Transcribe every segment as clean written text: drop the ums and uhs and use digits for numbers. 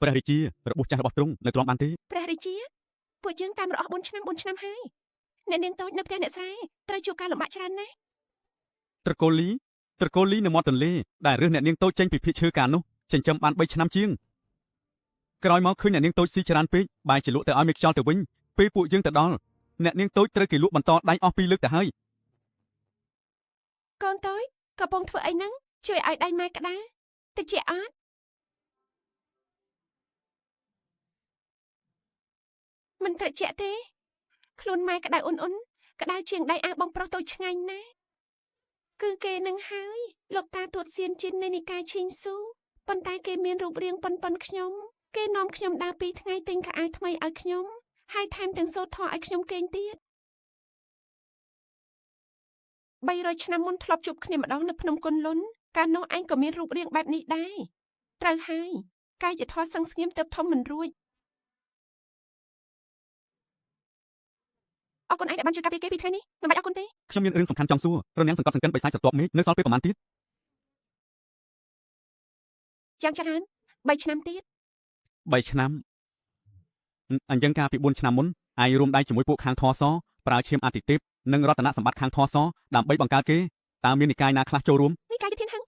ព្រះរាជារបស់ចាស់របស់ទ្រង់នៅទ្រាំបានទេព្រះរាជាពួកយើងតាមរអស់4ឆ្នាំហើយអ្នកនាងតូចនៅផ្ទះអ្នកស្រែត្រូវជួបការលំបាកច្រើនណាស់ត្រកូលលីនៅមាត់ទន្លេដែលរើសអ្នកនាងតូចចេញពីភៀកឈើកាលនោះចិញ្ចឹមបាន3ឆ្នាំជាងក្រោយមកឃើញអ្នកនាងតូចស៊ីច្រើនពេកបែរជាលក់ទៅឲ្យមេខ្យល់ទៅវិញពេលពួកយើងទៅដល់អ្នកនាងតូចត្រូវគេលក់បន្តដៃអស់2លើកទៅហើយកូនតូចកំពុងធ្វើអីហ្នឹងជួយឲ្យដៃម៉ែក្តារតិចអត់មិនត្រជាក់ទេខ្លួនម៉ែក្តៅអ៊ុនក្តៅជាងដៃអាវបងប្រុសតូចឆ្ងាញ់ណាស់គឺគេនឹងហើយលោកតាទួតសៀនជីននៃនិកាយឈីងស៊ូប៉ុន្តែគេមានរូបរាងប៉ុនខ្ញុំគេនាំខ្ញុំដើរ2ថ្ងៃទិញខោអាវថ្មីឲ្យខ្ញុំហើយថែមទាំងសូត្រធម៌ឲ្យខ្ញុំគេងទៀត300ឆ្នាំមុនធ្លាប់ជួបគ្នាម្ដងនៅភ្នំគុនលុនកាលនោះឯងក៏មានរូបរាងបែបនេះដែរត្រូវហើយកាយធម៌ស្ងស្ងៀមទៅធំមិនរួចអរគុណឯងដែលបានជួយការពារគេ2ថ្ងៃនេះមិនបាច់អរគុណទេខ្ញុំមានរឿងសំខាន់ចង់សួររនាងសង្កត់សង្កិនបិសាចស្រទាប់មេឃនៅសល់ពេលប្រហែលទៀតយ៉ាងច្រើន3ឆ្នាំទៀត3ឆ្នាំអញ្ចឹងកាលពី4ឆ្នាំមុនឯងរួមដៃជាមួយពួកខាងធសប្រើឈាមអាទិទេពនិងរតនសម្បត្តិខាងធសដើម្បីបង្កើតគេតើមាននិកាយណាខ្លះចូលរួមនិកាយធានហឹង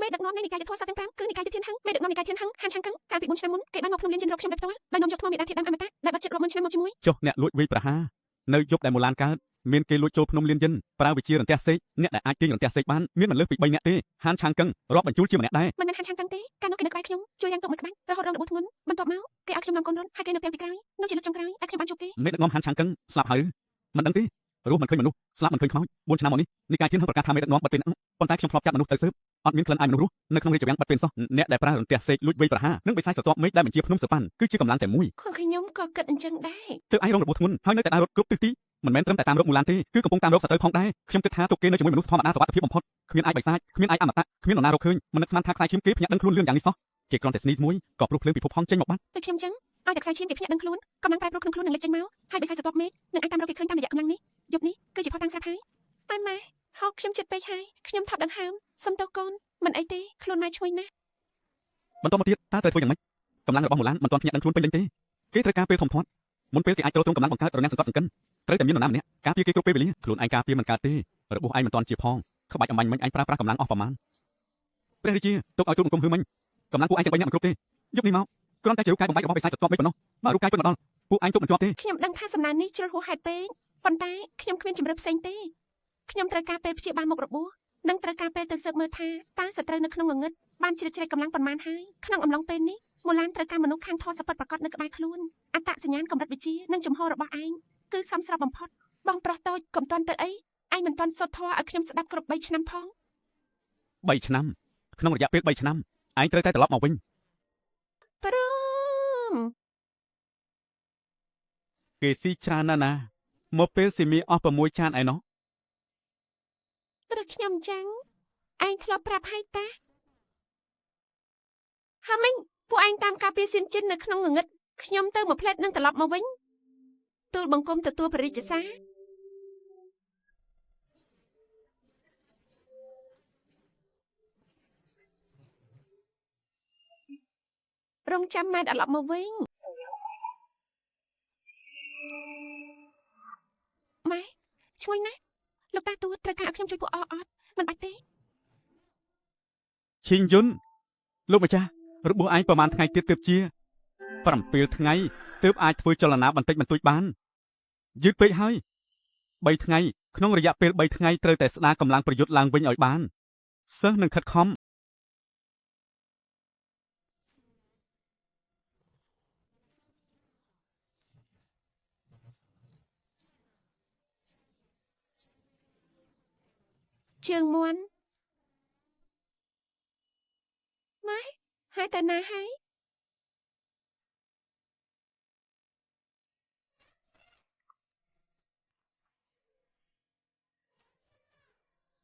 មេដឹកនាំនៃនិកាយធម៌សាទាំង5គឺនិកាយធានហឹងមេដឹកនាំនិកាយធានហឹងហានឆាំងកឹងកាលពី4ឆ្នាំមុនគេបានមកភ្នំលៀនជិនរកខ្ញុំដោយផ្ទាល់ដោយនាំយកថ្មមេដាធាតុដើមអមតៈដែលបាត់ជិតរាប់ម៉ឺនឆ្នាំមកជាមួយចុះអ្នកលួចវាយប្រហារនៅយប់ដែលមូឡានកើតមានគេលួចចូលភ្នំលៀនយិនប្រើវិជារន្ទះសេកអ្នកដែលអាចទាញរន្ទះសេកបានមានមិនលើសពី3នាក់ទេហានឆាំងកឹងរាប់បញ្ជូលជាម្នាក់ដែរមិនមែនហានឆាំងកឹងទេកាលនោះគេនៅក្បែរខ្ញុំជួយយ៉ាងទុកមួយក្បាច់រហូតដល់របួសធ្ងន់បន្ទាប់មកគេឲ្យខ្ញុំនាំកូនរុនហើយគេនៅផ្ទះពីក្រោយនោះជាលើកចុងក្រោយដែលខ្ញុំបានជួបគេមេដឹកនាំហានឆាំងកឹងស្លាប់ហើយមិនដឹងទេរស់មិនឃើញមនុស្សស្លាប់មិនឃើញខ្មោច4ឆ្នាំមកនេះនិកាយធានហឹងប្រកាសថាមេដឹកនាំបាត់ពេលប៉ុន្តែខ្ញុំធ្លាប់ចាត់មនុស្សទៅស៊ើបអត់មានក្លិនអายមនុស្សរស់នៅក្នុងរាជវាំងបាត់ពេលសោះអ្នកដែលប្រើរន្ទះសេកលួចវាយប្រហារនិងបិសាចស្រទាប់មេឃដែលបញ្ជាភ្នំសប៉ាន់គឺជាកម្លាំងតែមួយខ្ញុំក៏គិតអញ្ចឹងដែរទើបឯងរងរបួសធ្ងន់ហើយនៅតែដើររត់គ្រប់ទិសទីមិនមែនត្រឹមតែតាមរកមូឡានទេគឺកំពុងតាមរកសត្រូវផងដែរខ្ញុំគិតថាទុកគេនៅជាមួយមនុស្សធម្មតាសុវត្ថិភាពបំផុតគ្មានអាយបិសាចគ្មានអាយអមតៈគ្មាននរណារកឃើញមិននឹកស្មានថាខ្សែឈាមគេភ្ញាក់ដឹងខ្លួនលឿនយ៉ាងនេះសោះគេគ្រាន់តែស្នីសមួយក៏ព្រោះភ្លើងពិភពផងចេញមកបាត់ដូចខ្ញុំអញ្ចឹងឲ្យតែខ្សែឈាមគេភ្ញាក់ដឹងខ្លួនកម្លាំងប្រែប្រួលក្នុងខ្លួននឹងលេចចេញមកហើយបិសាចស្រទាប់មេឃនឹងអាចតាមរកគេឃើញតាមរយៈកម្លាំងនេះយប់នេះគឺជាផុសតាំងស្រាប់ហើយម៉ែហោកខ្ញុំចិត្តពេកហើយខ្ញុំថប់ដង្ហើមសុំទោសកូនមិនអីទេខ្លួនម៉ែឈ្ងុយណាស់បន្តមកទៀតតើត្រូវធ្វើយ៉ាងម៉េចកម្លាំងរបស់មូឡានមិនទាន់ភ្ញាក់ដឹងខ្លួនពេញលេញទេគេត្រូវការពេលធំធាត់មុនពេលគេអាចទ្រទ្រង់កម្លាំងបង្កើតរនាំងសង្កត់សង្កិនត្រូវតែមាននរណាម្នាក់ការពារគេគ្រប់ពេលវេលាខ្លួនឯងការពារមិនកើតទេរបួសឯងមិនទាន់ជាផងក្បាច់អំបញ្ញមិញឯងប្រើប្រាស់កម្លាំងអស់ប្រមាណព្រះរាជាទុកឲ្យទូតបង្គំហឺមិញកម្លាំងពួកឯងទាំង3នាក់មិនគ្រប់ទេយប់នេះមកគ្រាន់តែជារូបកាយបំបែករបស់បិសាចស្រទាប់មិនប៉ុណ្ណោះបើរូបកាយពិតមកដល់ពួកឯងទុកមិនជាប់ទេខ្ញុំដឹងថាសំណាននេះជ្រុលហួសហេតុពេកប៉ុន្តែខ្ញុំគ្មានជំរឿនផ្សេងទេខ្ញុំត្រូវការពេលព្យាបាលមុខរបួសនិងត្រូវការពេលទៅស៊ើបមើលថាតើសត្រូវនៅក្នុងងងឹតបានជ្រៀតជ្រែកកម្លាំងប៉ុន្មានហើយក្នុងអំឡុងពេលនេះមូឡានត្រូវការមនុស្សខាងធម៌សពិតប្រកបនៅក្បែរខ្លួនអត្តសញ្ញាណកម្រិតវិជានិងចំហរបស់ឯងគឺសមស្របបំផុតបងប្រុសតូចកុំតន់ទៅអីឯងមិនតន់សុទ្ធធម៌ឲ្យខ្ញុំស្ដាប់គ្រប់3ឆ្នាំផង3ឆ្នាំក្នុងរយៈពេល3ឆ្នាំឯងត្រូវតែត្រឡប់មកវិញព្រមគេស៊ីច្រើនណាស់មកពេលស៊ីមីអស់6ចានឯណោះឬខ្ញុំចឹងឯងធ្លាប់ប្រាប់ហើយតាហើមិញពួកឯងតាមការពារសៀនជិននៅក្នុងងងឹតខ្ញុំទៅមួយផ្លែតនឹងត្រឡប់មកវិញទូលបង្គំទទួលព្រះរាជសាររងចាំម៉ែត្រឡប់មកវិញម៉ែឈ្ងុយណាស់លោកតាទួតត្រូវការឲ្យខ្ញុំជួយពួកអត់មិនបាច់ទេឈីងយុនលោកម្ចាស់របួសឯងប្រហែលថ្ងៃទៀតទើបជា7ថ្ងៃទើបអាចធ្វើចលនាបន្តិចបន្តួចបានយឺតពេកហើយ3ថ្ងៃក្នុងរយៈពេល3ថ្ងៃត្រូវតែស្ដារកម្លាំងប្រយុទ្ធឡើងវិញឲ្យបានសិស្សនឹងខិតខំជើងមាន់ម៉ែហើយតាណាហើយ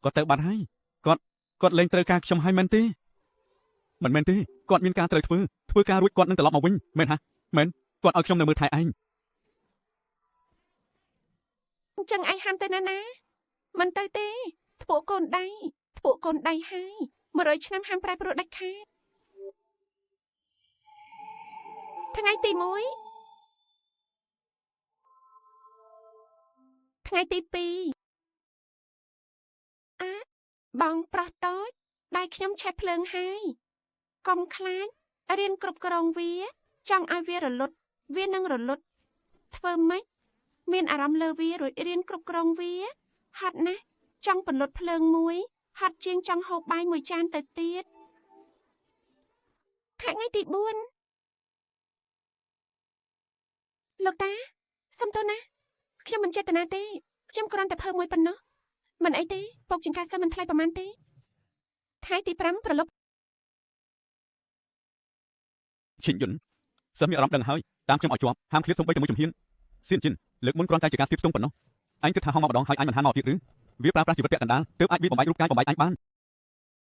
គាត់ទៅបាត់ហើយគាត់លែងត្រូវការខ្ញុំហើយមែនទេមិនមែនទេគាត់មានការត្រូវធ្វើការរួចគាត់នឹងត្រឡប់មកវិញមែនហ៎មែនគាត់ឲ្យខ្ញុំនៅមើលថែឯងអញ្ចឹងឯងហាមទៅណាមិនទៅទេធ្ពួកកូនដៃហើយ100ឆ្នាំហាមប្រែប្រួលដាច់ខាត ថ្ងៃទី1ថ្ងៃទី2បងប្រុសតូចដែលខ្ញុំឆេះភ្លើងហើយកុំខ្លាចរៀនគ្រប់គ្រងវាចង់ឲ្យវារលត់វានឹងរលត់ធ្វើម៉េចមានអារម្មណ៍លើវារួចរៀនគ្រប់គ្រងវាហត់ណាស់ចង់ពន្លត់ភ្លើងមួយហត់ជាងចង់ហូបបាយមួយចានទៅទៀតថ្ងៃទី4លោកតាសុំទោសណាខ្ញុំមិនចេតនាទេខ្ញុំគ្រាន់តែភើមួយប៉ុណ្ណោះមិនអីទេពុកចង្កាសើមិនថ្លៃប្រហែលទេថ្ងៃទី5ប្រឡប់ ឈិនយុនសិស្សមានអារម្មណ៍ដឹងហើយតាមខ្ញុំឲ្យជាប់ហាមឃ្លាតសូម្បីតែមួយជំហានសៀនជិនលើកមុនគ្រាន់តែជាការស្ទាបស្ទង់ប៉ុណ្ណោះអញគិតថាហងមកម្ដងហើយអញមិនហាមមកទៀតឬវាប្រើប្រាស់ជីវិតពាក់កណ្ដាលទើបអាចវាបំបាយរូបកាយបំបាយអញបាន